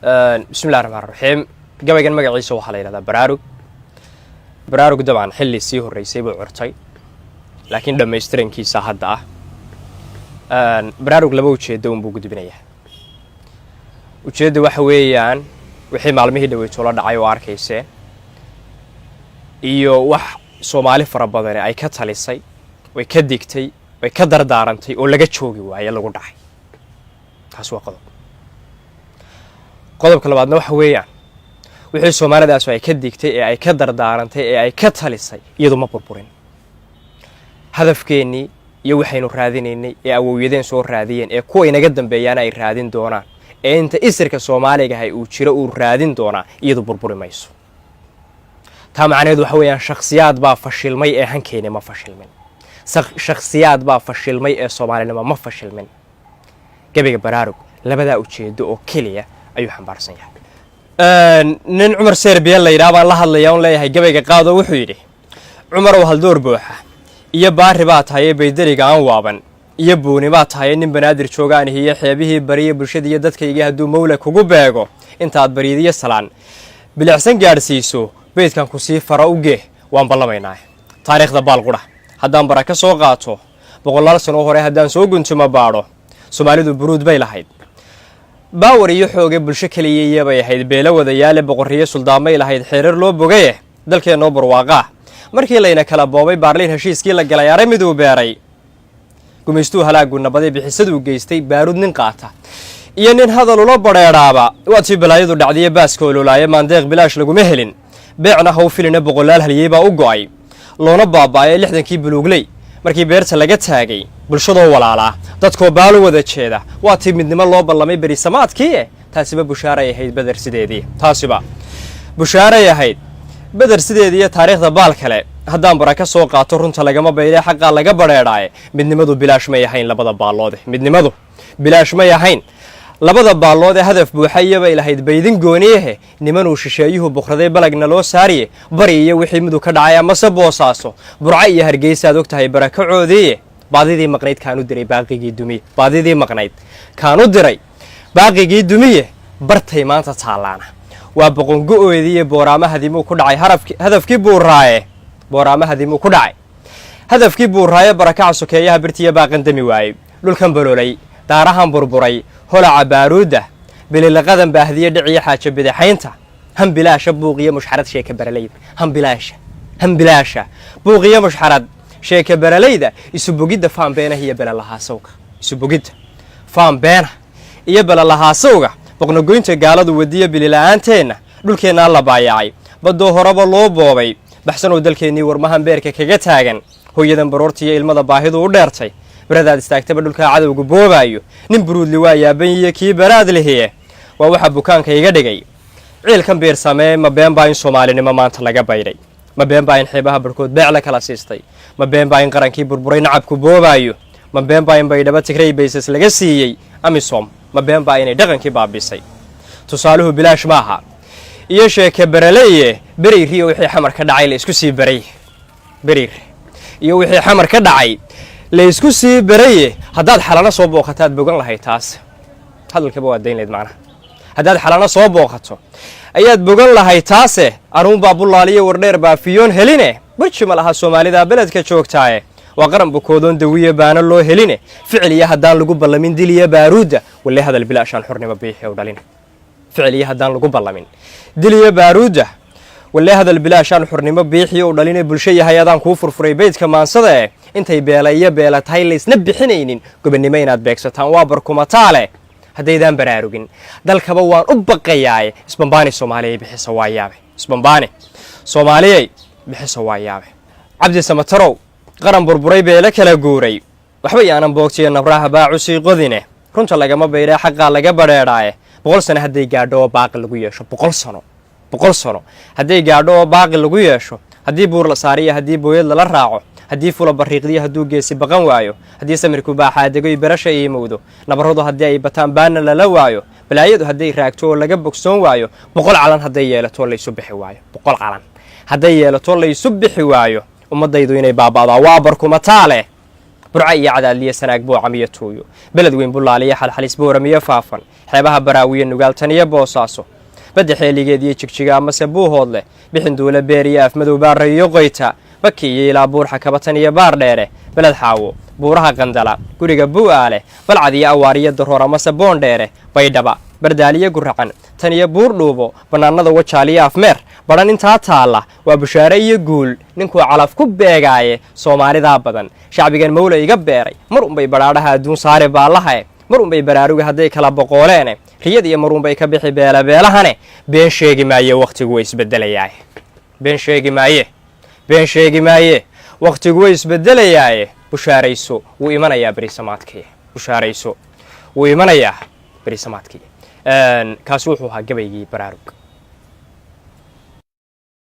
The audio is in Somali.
بسم الله الرحمن الرحيم gabaygan magaciisa waxa la yiraahdaa baraarug dabcan xilli sii horeysay buu curtay laakiin dhameystirankiisa hadda baraarug laba ujeedo buu gudbinayaa ujeedo waxa weeyaan wixii maalmihii dhaweeyay la dhacay oo arkayseen iyo wax Soomaali fara badan ay ka talisay way ka digtay way ka dardaarantay oo laga joogi waayay lagu dhacay taas waa qodobka labaadna waxa weeyaan wixii Soomaalidaas ay ka digtay ee ay ka dardaarantay ee ay ka talisay iyadu ma burburin hadafkeeni iyo waxaynu raadinaynay ee awowyadeen soo raadiyeen ee kuwa inaga dambeeyana ay raadin doonaan ee inta isirka Soomaaliga ay uu jiro uu raadin doona iyadu burburi mayso taa macnaheedu waxa weeyaan shakhsiyaad baa fashilmay ee hankeena ma fashilmin shakhsiyaad baa fashilmay ee Soomaalinimo ma fashilmin gabayga baraarug labada ujeedo oo kaliya ayuu xambaarsan yahay nin Umar Serbiya la yiraahdo la hadlayaa oo leeyahay gabayga qaado wuxuu yiri Umar oo hal door buuxa iyo baari baa tahay baydariga aan waaban iyo booni baa tahay nin banaadir joogaan iyo xeebihii bariye bulshada iyo dadkayga haduu mawla kugu beego intaad bariidiyo salaan bilicsan gaarsiiso beedkan ku sii fara u gee waan ballamaynaa taariikhda baalqura haddaan baraka soo qaato boqolaal sano hore haddaan soo guntimo baadho Soomaalidu buruud bay lahayd baawar iyo xooge bulsho kaliya bay ahayd beela wadayaal boqorriye suldaamay lahayd xeerar loo bogay dalkeena barwaaqa markii layna kala boobay Baarliin heshiiskii la galay aray mid uu beeray gumaystu halaagu nabaday bixisadu geystay baarud nin qaata iyo nin hadal ula bareeraaba waati balaayadu dhacday baaska ololaaya maandeeq bilaash lagu ma helin beecna haw filina boqolaal haliyay baa u go'ay loona baabaayay 60kii buluugley markii beerta laga taagay bulshadoo walaala dadkoo baalo wada jeeda waa timidnimo loo ballamay bari samaadkii taasiba bushaaray ahayd badar sideedii taasiba bushaaray ahayd badar sideedii taariikhda baal kale haddaan baraka soo qaato runta lagama baylay xaqqa laga bareeray midnimadu bilaash ma yahayn labada baalood midnimadu bilaash ma yahayn labada baalood hadaf buuxayaba ilahayd baydin gooniye niman uu shisheeyuhu boqraday balagna loo saariye bari iyo wixii mid ka dhacay ama saboosaaso burca iyo hargeysa aad ogtahay barakacoodii baadidii maqnayd kaanu diray baaqigii dumiye baadidii maqnayd kaanu diray baaqigii dumiye bartay maanta taalaana waa boqongo'oodii booraamahadii ku dhacay hadafkii buuraaye booraamahadii ku dhacay hadafkii buuraaye barakaca sokeeyaha birtiya baaqan dami waayay dhulkan baloolay daarahan burburay holaca baaruuda bililaqadan baahdiye dhiciya xaaja bidaxaynta han bilaasha buuqiyo mushxarad sheeka baralayda han bilaasha buuqiyo mushxarad sheeka baralayda isu bogidda faan beena iyo balalahaasowga isu bogidda faan beena iyo balalahaasowga boqnogoynta gaaladu wadiya bilila'aanteena dhulkeena la baayacay badoo horaba loo boobay baxsan oo dalkeenii warmahan beerka kaga taagan hooyadan baroortiyo ilmada baahidu u dheertay baradaad istaagtaba dhulka cadawga boobaayo nin buruudli waa yaaban iyo kii baraad leeyahay waa waxa bukaanka iga dhigay ciilkan beer samee ma been baa in Soomaalinimo maanta laga bayray ma been baa in xeebaha barkood beec la kala siistay ma been baa in qarankii burburay nacabku boobaayo ma been baa in baydhaba Tigray baysas laga siiyay amisom ma been baa inay dhaqankii baabisay tusaaluhu bilaash maaha iyo sheeka baraleeye bariiriyo wixii xamar ka dhacay la isku sii baray bariir iyo wixii xamar ka dhacay la isku sii baraye haddaad xalana soo booqataad bogan lahayd taas hadalkaba waa deynleed macnaha haddaad xalana soo booqato ayaad bogan lahayd taase aruun baa bulaaliyo wardheer baa fiyoon heline barji ma laha Soomaalida beledka joogtaaye waa qaran bukoodoon dawiye baana loo heline ficiliya haddaan lagu ballamin diliya baaruuda wali hadal bilaashan xurnimo biixi u dhalin ficiliya haddaan lagu ballamin diliya baaruuda wali hadal bilaashan xurnimo biixi u dhalin bulsho yahay adaan ku furfuray beedka maansada intay beela tahay leysna bixinaynin gobonimo inaad beegsataan waa barkumataale hadeydaan baraarugin dalkaba waan u baqayaa isbambaani Soomaaliyeey bixisa waayaabay isbambaani Soomaaliyeey bixisa waayaabay Cabdi Samatarow qaran burburay beela kala guuray waxba yaanan boogtiyo nabraha baacusi qodine runta lagama bayray xaqqa laga bareeray 100 sano haday gaadho baaqi lagu yeesho 100 sano haday gaadho baaqi lagu yeesho hadii buur la saariyo hadii booyad la raaco haddii fula bariiqdiya haduu geesi baqan waayo haddii samirku baaxaa degay barasha ay mowdo nabaradu haddii ay bataan baana la waayo balaayadu haddii raagto oo laga bogsoon waayo 100 calan haddii yeelato la isu bixi waayo 100 calan haddii yeelato la isu bixi waayo ummadaydu inay baabaadaa waa barkumataale burca iyo cadaadliya sanaag boocam iyo tuuyo beled weyn bulaaliya xalxalis booram iyo faafan xeebaha baraawiya nugaaltan iyo boosaaso badda xeeligeed iyo jigjiga amase buuhood leh bixin duula beer iyo afmadow baarra iyo qoyta baki iyo ilaa buurxa kabatan iyo baar dheere beled xaawo buuraha qandala guriga bu'aale balcad iyo awaariyo daroor amase boondheere baydhaba bardaaliyo guracan tan iyo buur dhuubo bannaanada wajaaliyo afmeer badhan intaa taalla waa bushaare iyo guul ninkuu calaf ku beegaaye soomaalidaa badan shacbigan mawla iga beeray mar unbay badhaadhaha adduun saare baallahae mar unbay baraaruga hadday kala boqooleene riyad iyo mar unbay ka bixi beelabeelahane been sheegi maaye wakhtigu way isbedelayaaye been sheegi maaye wakhtigu way isbedelayaaye bushaarayso wuu imanayaa berisamaadkii bushaarayso wuu imanayaa berisamaadkii kaasi wuxuu ahaa gabaygii baraarug